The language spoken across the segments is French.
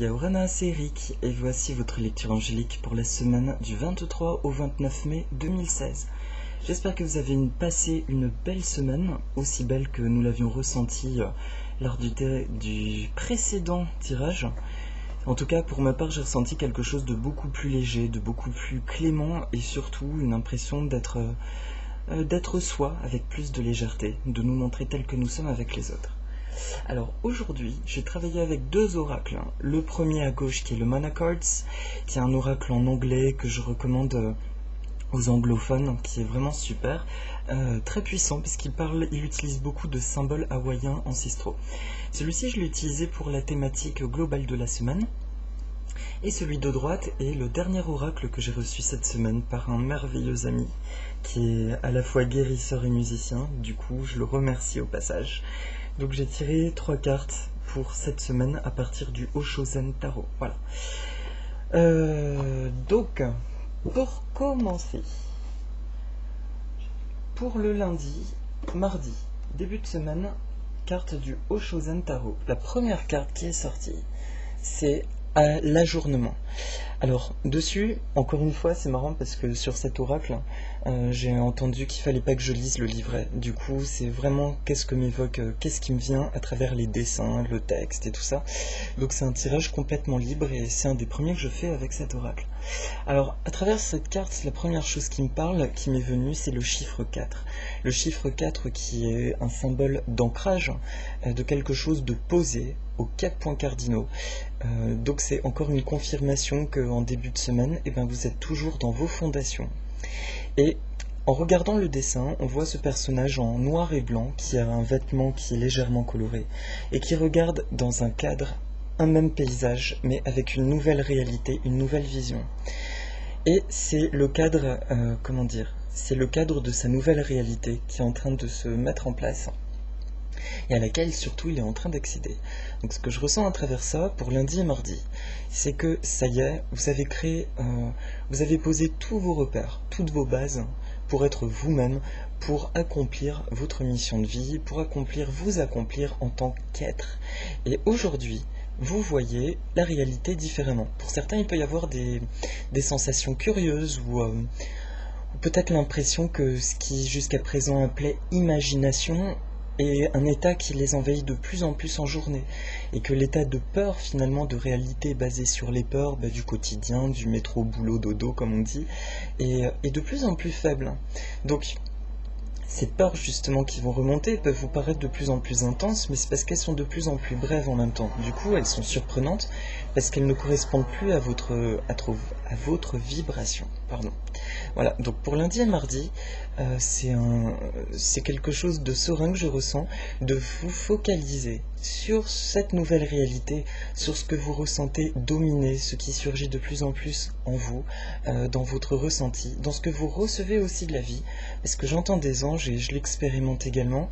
Yaorana, c'est Eric et voici votre lecture angélique pour la semaine du 23 au 29 mai 2016. J'espère que vous avez passé une belle semaine, aussi belle que nous l'avions ressenti lors du précédent tirage. En tout cas, pour ma part, j'ai ressenti quelque chose de beaucoup plus léger, de beaucoup plus clément et surtout une impression d'être soi avec plus de légèreté, de nous montrer tels que nous sommes avec les autres. Alors aujourd'hui, j'ai travaillé avec deux oracles. Le premier à gauche qui est le Monacards, qui est un oracle en anglais que je recommande aux anglophones, qui est vraiment super, très puissant puisqu'il utilise beaucoup de symboles hawaïens ancestraux. Celui-ci, je l'ai utilisé pour la thématique globale de la semaine. Et celui de droite est le dernier oracle que j'ai reçu cette semaine par un merveilleux ami qui est à la fois guérisseur et musicien. Du coup, je le remercie au passage. Donc j'ai tiré 3 cartes pour cette semaine à partir du Oshozen Tarot. Voilà. Donc, pour commencer, pour le lundi, mardi, début de semaine, carte du Oshozen Tarot. La première carte qui est sortie, c'est l'ajournement. Alors, dessus, encore une fois, c'est marrant parce que sur cet oracle, j'ai entendu qu'il fallait pas que je lise le livret. Du coup, c'est vraiment qu'est-ce qui me vient à travers les dessins, le texte et tout ça. Donc c'est un tirage complètement libre et c'est un des premiers que je fais avec cet oracle. Alors, à travers cette carte, la première chose qui me parle, qui m'est venue, c'est le chiffre 4. Le chiffre 4 qui est un symbole d'ancrage, de quelque chose de posé aux 4 points cardinaux. Donc c'est encore une confirmation qu'en début de semaine, vous êtes toujours dans vos fondations. Et en regardant le dessin, on voit ce personnage en noir et blanc qui a un vêtement qui est légèrement coloré et qui regarde dans un cadre un même paysage mais avec une nouvelle réalité, une nouvelle vision. Et c'est le cadre, c'est le cadre de sa nouvelle réalité qui est en train de se mettre en place et à laquelle surtout il est en train d'accéder. Donc ce que je ressens à travers ça pour lundi et mardi, c'est que ça y est, vous avez posé tous vos repères, toutes vos bases pour être vous-même, pour accomplir votre mission de vie, pour vous accomplir en tant qu'être. Et aujourd'hui, vous voyez la réalité différemment. Pour certains, il peut y avoir des sensations curieuses ou peut-être l'impression que ce qui jusqu'à présent appelait imagination est un état qui les envahit de plus en plus en journée et que l'état de peur finalement de réalité basé sur les peurs du quotidien, du métro, boulot, dodo comme on dit, est de plus en plus faible. Donc ces peurs justement qui vont remonter peuvent vous paraître de plus en plus intenses, mais c'est parce qu'elles sont de plus en plus brèves en même temps. Du coup, elles sont surprenantes parce qu'elles ne correspondent plus à votre vibration. Voilà, donc pour lundi et mardi, c'est quelque chose de serein que je ressens, de vous focaliser sur cette nouvelle réalité, sur ce que vous ressentez dominer, ce qui surgit de plus en plus en vous, dans votre ressenti, dans ce que vous recevez aussi de la vie, parce que j'entends des anges et je l'expérimente également.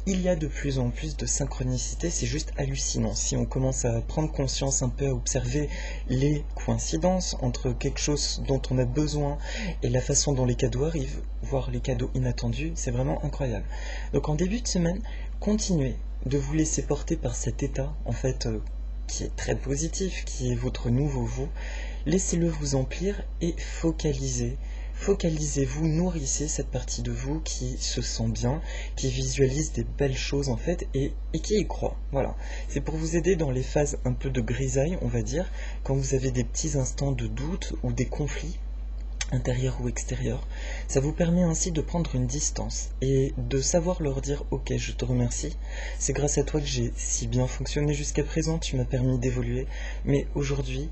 Il y a de plus en plus de synchronicité, c'est juste hallucinant. Si on commence à prendre conscience un peu, à observer les coïncidences entre quelque chose dont on a besoin et la façon dont les cadeaux arrivent, voire les cadeaux inattendus, c'est vraiment incroyable. Donc en début de semaine, continuez de vous laisser porter par cet état, en fait, qui est très positif, qui est votre nouveau vous. Laissez-le vous emplir et Focalisez-vous, nourrissez cette partie de vous qui se sent bien, qui visualise des belles choses en fait et qui y croit. Voilà. C'est pour vous aider dans les phases un peu de grisaille, on va dire, quand vous avez des petits instants de doute ou des conflits intérieurs ou extérieurs. Ça vous permet ainsi de prendre une distance et de savoir leur dire « Ok, je te remercie, c'est grâce à toi que j'ai si bien fonctionné jusqu'à présent, tu m'as permis d'évoluer, mais aujourd'hui,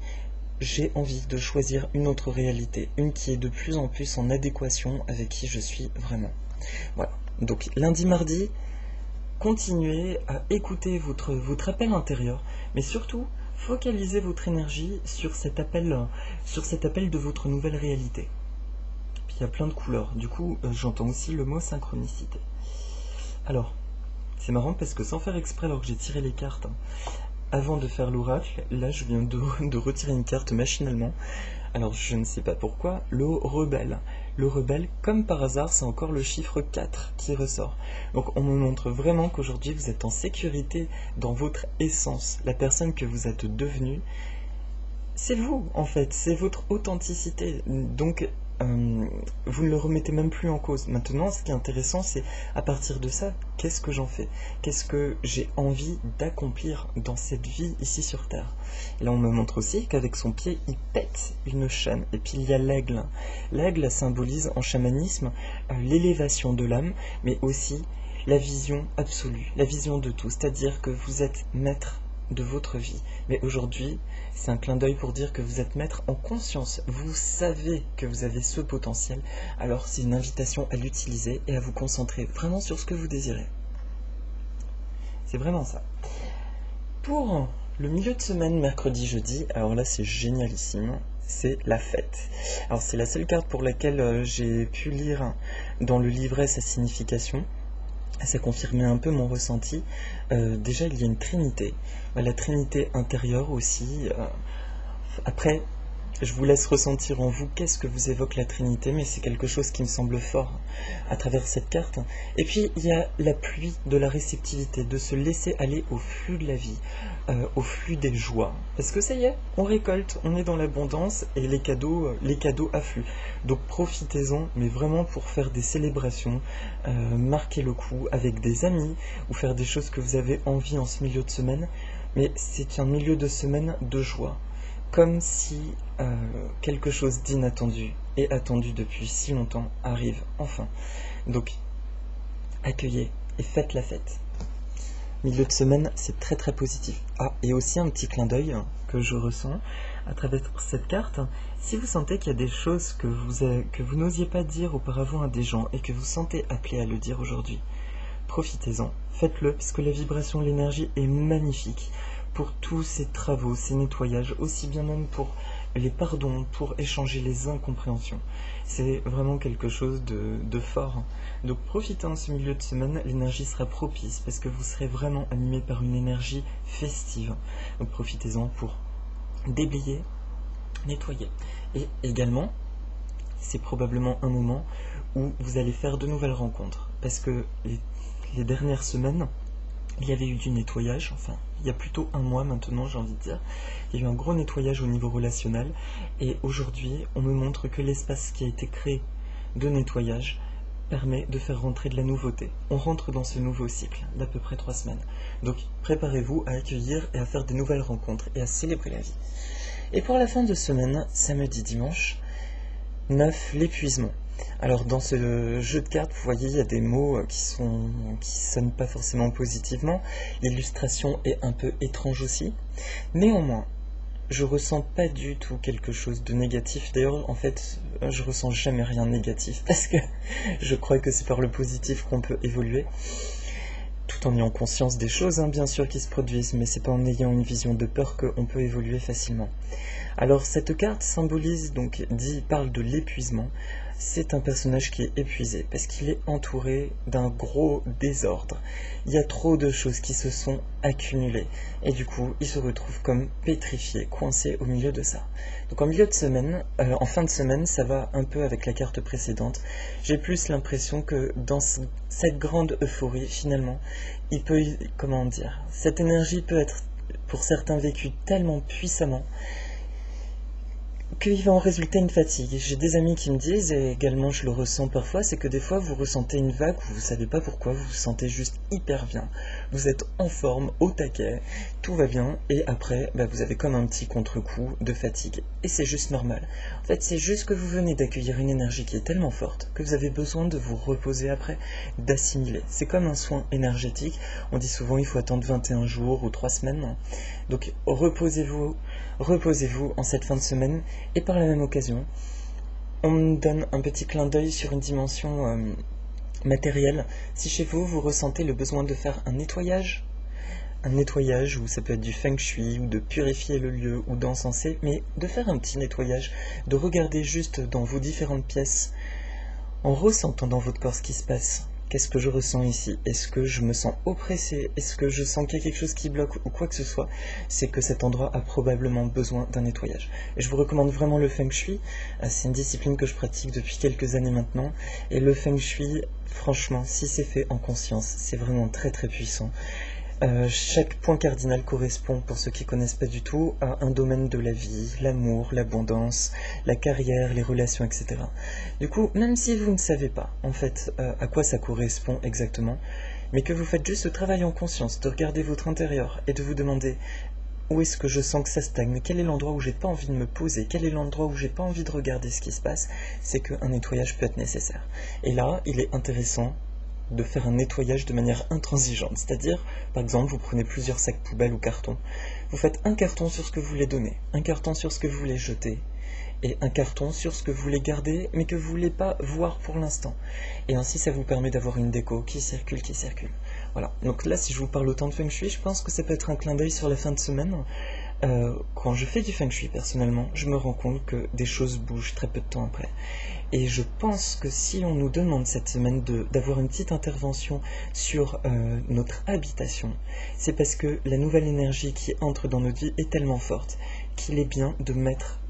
j'ai envie de choisir une autre réalité, une qui est de plus en plus en adéquation avec qui je suis vraiment. » Voilà. Donc lundi, mardi, continuez à écouter votre appel intérieur, mais surtout, focalisez votre énergie sur cet appel de votre nouvelle réalité. Puis il y a plein de couleurs. Du coup, j'entends aussi le mot synchronicité. Alors, c'est marrant parce que sans faire exprès alors que j'ai tiré les cartes, avant de faire l'oracle, là je viens de retirer une carte machinalement. Alors je ne sais pas pourquoi, le rebelle. Le rebelle, comme par hasard, c'est encore le chiffre 4 qui ressort. Donc on me montre vraiment qu'aujourd'hui vous êtes en sécurité dans votre essence. La personne que vous êtes devenue, c'est vous en fait, c'est votre authenticité. Donc vous ne le remettez même plus en cause. Maintenant, ce qui est intéressant, c'est à partir de ça, qu'est-ce que j'en fais? Qu'est-ce que j'ai envie d'accomplir dans cette vie ici sur Terre? Et là, on me montre aussi qu'avec son pied, il pète une chaîne. Et puis, il y a l'aigle. L'aigle symbolise en chamanisme l'élévation de l'âme, mais aussi la vision absolue, la vision de tout. C'est-à-dire que vous êtes maître de votre vie. Mais aujourd'hui, c'est un clin d'œil pour dire que vous êtes maître en conscience. Vous savez que vous avez ce potentiel. Alors c'est une invitation à l'utiliser et à vous concentrer vraiment sur ce que vous désirez. C'est vraiment ça. Pour le milieu de semaine, mercredi, jeudi, alors là c'est génialissime. C'est la fête. Alors c'est la seule carte pour laquelle j'ai pu lire dans le livret sa signification. Ça confirmait un peu mon ressenti. Déjà, il y a une trinité. La trinité intérieure aussi. Après, je vous laisse ressentir en vous qu'est-ce que vous évoque la trinité, mais c'est quelque chose qui me semble fort à travers cette carte. Et puis, il y a la pluie de la réceptivité, de se laisser aller au flux de la vie, au flux des joies. Parce que ça y est, on récolte, on est dans l'abondance et les cadeaux affluent. Donc profitez-en, mais vraiment pour faire des célébrations, marquer le coup avec des amis ou faire des choses que vous avez envie en ce milieu de semaine. Mais c'est un milieu de semaine de joie. Comme si quelque chose d'inattendu et attendu depuis si longtemps arrive enfin. Donc, accueillez et faites la fête. Milieu de semaine, c'est très très positif. Ah, et aussi un petit clin d'œil que je ressens à travers cette carte. Si vous sentez qu'il y a des choses que vous n'osiez pas dire auparavant à des gens et que vous sentez appelé à le dire aujourd'hui, profitez-en, faites-le, puisque la vibration, l'énergie est magnifique pour tous ces travaux, ces nettoyages, aussi bien même pour les pardons, pour échanger les incompréhensions. C'est vraiment quelque chose de fort. Donc profitez en ce milieu de semaine, l'énergie sera propice, parce que vous serez vraiment animé par une énergie festive. Donc profitez-en pour déblayer, nettoyer. Et également, c'est probablement un moment où vous allez faire de nouvelles rencontres, parce que les dernières semaines, il y avait eu du nettoyage, enfin, il y a plutôt un mois maintenant, j'ai envie de dire. Il y a eu un gros nettoyage au niveau relationnel, et aujourd'hui, on me montre que l'espace qui a été créé de nettoyage permet de faire rentrer de la nouveauté. On rentre dans ce nouveau cycle d'à peu près 3 semaines. Donc, préparez-vous à accueillir et à faire de nouvelles rencontres et à célébrer la vie. Et pour la fin de semaine, samedi, dimanche, 9, l'épuisement. Alors dans ce jeu de cartes, vous voyez, il y a des mots qui sonnent pas forcément positivement. L'illustration est un peu étrange aussi. Néanmoins, je ressens pas du tout quelque chose de négatif. D'ailleurs, en fait, je ressens jamais rien de négatif parce que je crois que c'est par le positif qu'on peut évoluer. Tout en ayant conscience des choses, bien sûr, qui se produisent, mais c'est pas en ayant une vision de peur qu'on peut évoluer facilement. Alors cette carte symbolise, parle de l'épuisement. C'est un personnage qui est épuisé parce qu'il est entouré d'un gros désordre. Il y a trop de choses qui se sont accumulées et du coup il se retrouve comme pétrifié, coincé au milieu de ça. Donc en milieu de semaine, en fin de semaine, ça va un peu avec la carte précédente. J'ai plus l'impression que dans cette grande euphorie, finalement, cette énergie peut être pour certains vécue tellement puissamment qu'il va en résulter une fatigue. J'ai des amis qui me disent, et également je le ressens parfois, c'est que des fois vous ressentez une vague où vous ne savez pas pourquoi, vous vous sentez juste hyper bien. Vous êtes en forme, au taquet, tout va bien, et après vous avez comme un petit contre-coup de fatigue. Et c'est juste normal. En fait, c'est juste que vous venez d'accueillir une énergie qui est tellement forte que vous avez besoin de vous reposer après, d'assimiler. C'est comme un soin énergétique. On dit souvent il faut attendre 21 jours ou 3 semaines. Donc reposez-vous en cette fin de semaine. Et par la même occasion, on me donne un petit clin d'œil sur une dimension matérielle. Si chez vous, vous ressentez le besoin de faire un nettoyage où ça peut être du feng shui, ou de purifier le lieu, ou d'encenser, mais de faire un petit nettoyage, de regarder juste dans vos différentes pièces, en ressentant dans votre corps ce qui se passe. qu'est-ce que je ressens ici? Est-ce que je me sens oppressé? Est-ce que je sens qu'il y a quelque chose qui bloque ou quoi que ce soit? C'est que cet endroit a probablement besoin d'un nettoyage. Et je vous recommande vraiment le Feng Shui. C'est une discipline que je pratique depuis quelques années maintenant. Et le Feng Shui, franchement, si c'est fait en conscience, c'est vraiment très très puissant. Chaque point cardinal correspond, pour ceux qui ne connaissent pas du tout, à un domaine de la vie, l'amour, l'abondance, la carrière, les relations, etc. Du coup, même si vous ne savez pas, en fait, à quoi ça correspond exactement, mais que vous faites juste ce travail en conscience, de regarder votre intérieur et de vous demander où est-ce que je sens que ça stagne, quel est l'endroit où j'ai pas envie de me poser, quel est l'endroit où j'ai pas envie de regarder ce qui se passe, c'est qu'un nettoyage peut être nécessaire. Et là, il est intéressant de faire un nettoyage de manière intransigeante, c'est-à-dire, par exemple, vous prenez plusieurs sacs poubelles ou cartons, vous faites un carton sur ce que vous voulez donner, un carton sur ce que vous voulez jeter, et un carton sur ce que vous voulez garder, mais que vous ne voulez pas voir pour l'instant. Et ainsi, ça vous permet d'avoir une déco qui circule, qui circule. Voilà, donc là, si je vous parle autant de Feng Shui, je pense que ça peut être un clin d'œil sur la fin de semaine. Quand je fais du Feng Shui, personnellement, je me rends compte que des choses bougent très peu de temps après. Et je pense que si on nous demande cette semaine d'avoir une petite intervention sur notre habitation, c'est parce que la nouvelle énergie qui entre dans notre vie est tellement forte qu'il est bien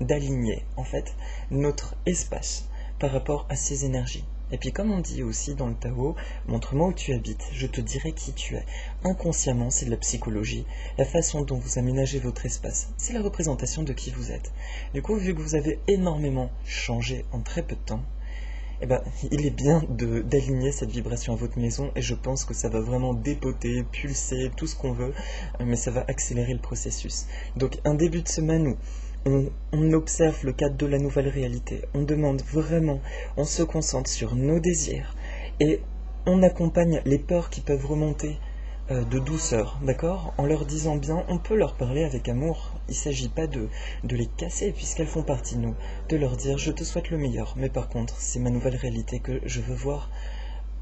d'aligner en fait notre espace par rapport à ces énergies. Et puis comme on dit aussi dans le Tao, montre-moi où tu habites, je te dirai qui tu es. Inconsciemment, c'est de la psychologie. La façon dont vous aménagez votre espace, c'est la représentation de qui vous êtes. Du coup, vu que vous avez énormément changé en très peu de temps, eh ben, il est bien d'aligner cette vibration à votre maison et je pense que ça va vraiment dépoter, pulser, tout ce qu'on veut, mais ça va accélérer le processus. Donc un début de semaine où on observe le cadre de la nouvelle réalité, on demande vraiment, on se concentre sur nos désirs et on accompagne les peurs qui peuvent remonter de douceur, d'accord? En leur disant bien, on peut leur parler avec amour, il ne s'agit pas de les casser puisqu'elles font partie de nous, de leur dire je te souhaite le meilleur, mais par contre c'est ma nouvelle réalité que je veux voir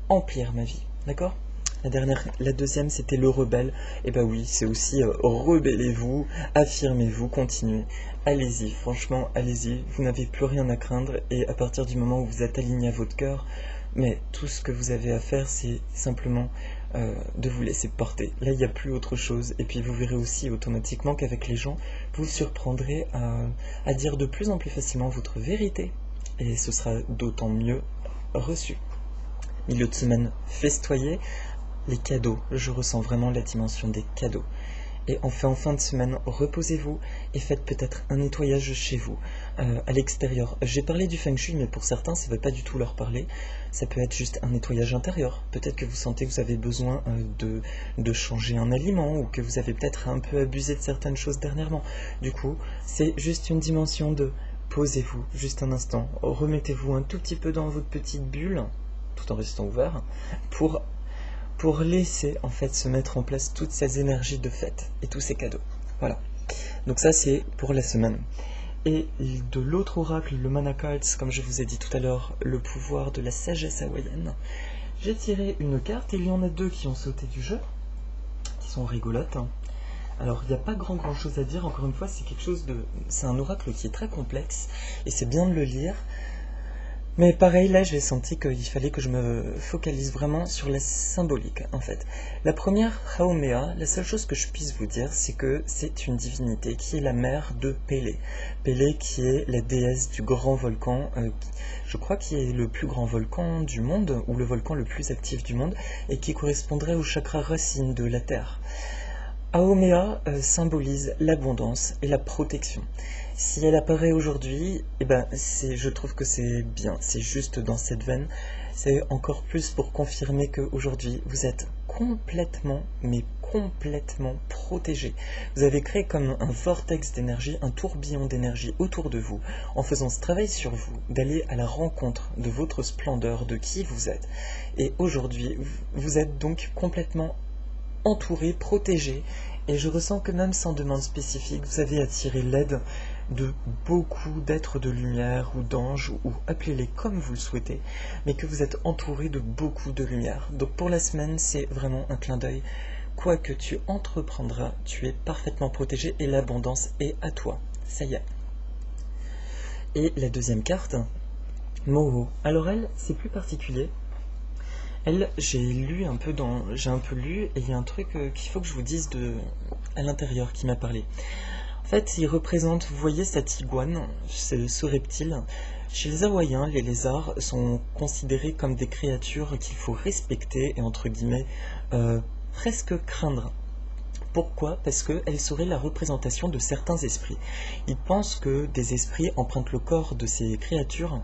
emplir ma vie, d'accord? La deuxième, c'était le rebelle. Et bah oui, c'est aussi rebellez-vous, affirmez-vous, continuez. Allez-y, franchement, allez-y. Vous n'avez plus rien à craindre. Et à partir du moment où vous êtes aligné à votre cœur, mais tout ce que vous avez à faire, c'est simplement de vous laisser porter. Là, il n'y a plus autre chose. Et puis vous verrez aussi automatiquement qu'avec les gens, vous surprendrez à dire de plus en plus facilement votre vérité. Et ce sera d'autant mieux reçu. Milieu de semaine festoyé. Les cadeaux, je ressens vraiment la dimension des cadeaux. Et enfin, en fin de semaine, reposez-vous et faites peut-être un nettoyage chez vous, à l'extérieur. J'ai parlé du Feng Shui, mais pour certains, ça ne va pas du tout leur parler. Ça peut être juste un nettoyage intérieur. Peut-être que vous sentez que vous avez besoin de changer un aliment ou que vous avez peut-être un peu abusé de certaines choses dernièrement. Du coup, c'est juste une dimension de posez-vous, juste un instant. Remettez-vous un tout petit peu dans votre petite bulle, tout en restant ouvert, pour laisser en fait se mettre en place toutes ces énergies de fête et tous ces cadeaux. Voilà. Donc ça c'est pour la semaine. Et de l'autre oracle, le Mana Cards, comme je vous ai dit tout à l'heure, le pouvoir de la sagesse hawaïenne, j'ai tiré une carte et il y en a deux qui ont sauté du jeu, qui sont rigolotes. Alors il n'y a pas grand chose à dire, encore une fois c'est un oracle qui est très complexe et c'est bien de le lire. Mais pareil, là, j'ai senti qu'il fallait que je me focalise vraiment sur la symbolique, en fait. La première, Haumea, la seule chose que je puisse vous dire, c'est que c'est une divinité qui est la mère de Pélé. Pélé qui est la déesse du grand volcan, je crois qui est le plus grand volcan du monde, ou le volcan le plus actif du monde, et qui correspondrait au chakra racine de la Terre. Haumea symbolise l'abondance et la protection. Si elle apparaît aujourd'hui, je trouve que c'est bien, c'est juste dans cette veine. C'est encore plus pour confirmer qu'aujourd'hui, vous êtes complètement protégé. Vous avez créé comme un vortex d'énergie, un tourbillon d'énergie autour de vous, en faisant ce travail sur vous, d'aller à la rencontre de votre splendeur, de qui vous êtes. Et aujourd'hui, vous êtes donc complètement entouré, protégé, et je ressens que même sans demande spécifique, vous avez attiré l'aide de beaucoup d'êtres de lumière ou d'anges, ou appelez-les comme vous le souhaitez, mais que vous êtes entouré de beaucoup de lumière. Donc pour la semaine, c'est vraiment un clin d'œil. Quoi que tu entreprendras, tu es parfaitement protégé et l'abondance est à toi. Ça y est. Et la deuxième carte, Moho. Alors elle, c'est plus particulier. Elle, j'ai un peu lu, et il y a un truc qu'il faut que je vous dise à l'intérieur qui m'a parlé. En fait, il représente, vous voyez cette iguane, ce reptile. Chez les Hawaïens, les lézards sont considérés comme des créatures qu'il faut respecter et entre guillemets presque craindre. Pourquoi? Parce qu'elles seraient la représentation de certains esprits. Ils pensent que des esprits empruntent le corps de ces créatures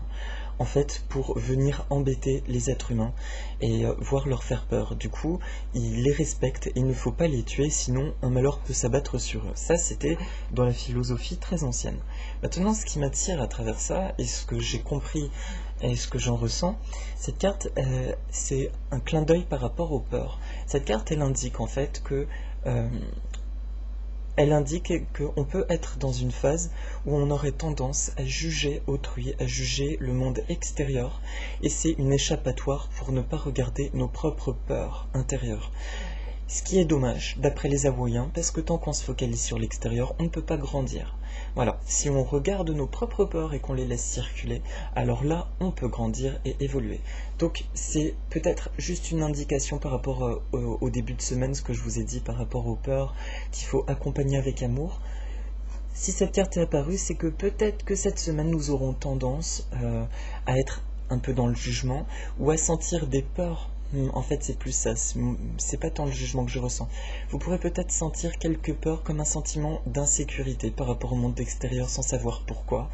en fait pour venir embêter les êtres humains et voire leur faire peur. Du coup, ils les respectent et il ne faut pas les tuer, sinon un malheur peut s'abattre sur eux. Ça, c'était dans la philosophie très ancienne. Maintenant, ce qui m'attire à travers ça, et ce que j'ai compris et ce que j'en ressens, cette carte, c'est un clin d'œil par rapport aux peurs. Cette carte, elle indique en fait que elle indique qu'on peut être dans une phase où on aurait tendance à juger autrui, à juger le monde extérieur, et c'est une échappatoire pour ne pas regarder nos propres peurs intérieures. Ce qui est dommage, d'après les Hawaïens, parce que tant qu'on se focalise sur l'extérieur, on ne peut pas grandir. Voilà, si on regarde nos propres peurs et qu'on les laisse circuler, alors là, on peut grandir et évoluer. Donc, c'est peut-être juste une indication par rapport au début de semaine, ce que je vous ai dit par rapport aux peurs, qu'il faut accompagner avec amour. Si cette carte est apparue, c'est que peut-être que cette semaine, nous aurons tendance à être un peu dans le jugement ou à sentir des peurs. En fait, c'est plus ça, c'est pas tant le jugement que je ressens. Vous pourrez peut-être sentir quelques peurs comme un sentiment d'insécurité par rapport au monde extérieur sans savoir pourquoi.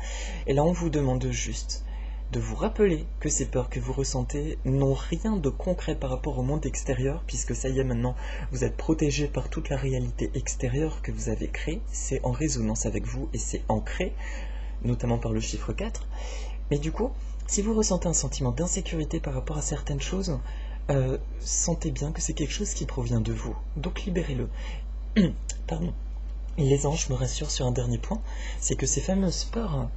Et là, on vous demande juste de vous rappeler que ces peurs que vous ressentez n'ont rien de concret par rapport au monde extérieur, puisque ça y est, maintenant, vous êtes protégé par toute la réalité extérieure que vous avez créée. C'est en résonance avec vous et c'est ancré, notamment par le chiffre 4. Mais du coup, si vous ressentez un sentiment d'insécurité par rapport à certaines choses, sentez bien que c'est quelque chose qui provient de vous. Donc libérez-le. Pardon. Et les anges me rassurent sur un dernier point, c'est que ces fameuses peurs,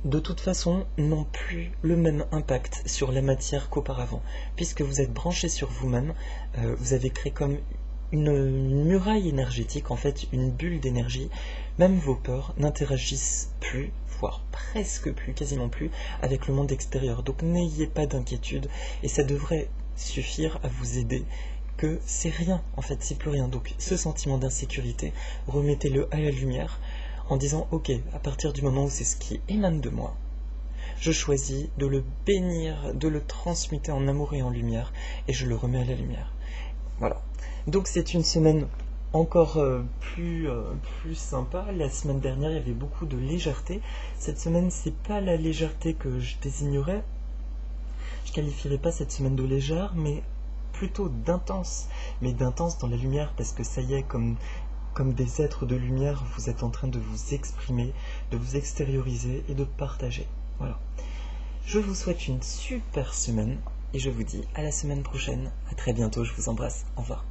de toute façon, n'ont plus le même impact sur la matière qu'auparavant. Puisque vous êtes branché sur vous-même, vous avez créé comme une muraille énergétique, en fait une bulle d'énergie. Même vos peurs n'interagissent plus, voire presque plus, quasiment plus, avec le monde extérieur. Donc n'ayez pas d'inquiétude, et ça devrait suffire à vous aider, que c'est rien, en fait c'est plus rien. Donc ce sentiment d'insécurité, remettez-le à la lumière en disant ok, à partir du moment où c'est ce qui émane de moi, je choisis de le bénir, de le transmuter en amour et en lumière, et je le remets à la lumière. Voilà, donc c'est une semaine encore plus sympa. La semaine dernière il y avait beaucoup de légèreté. Cette semaine c'est pas la légèreté que je désignerais. Je qualifierais pas cette semaine de légère, mais plutôt d'intense. Mais d'intense dans la lumière, parce que ça y est, comme des êtres de lumière, vous êtes en train de vous exprimer, de vous extérioriser et de partager. Voilà. Je vous souhaite une super semaine, et je vous dis à la semaine prochaine. À très bientôt, je vous embrasse. Au revoir.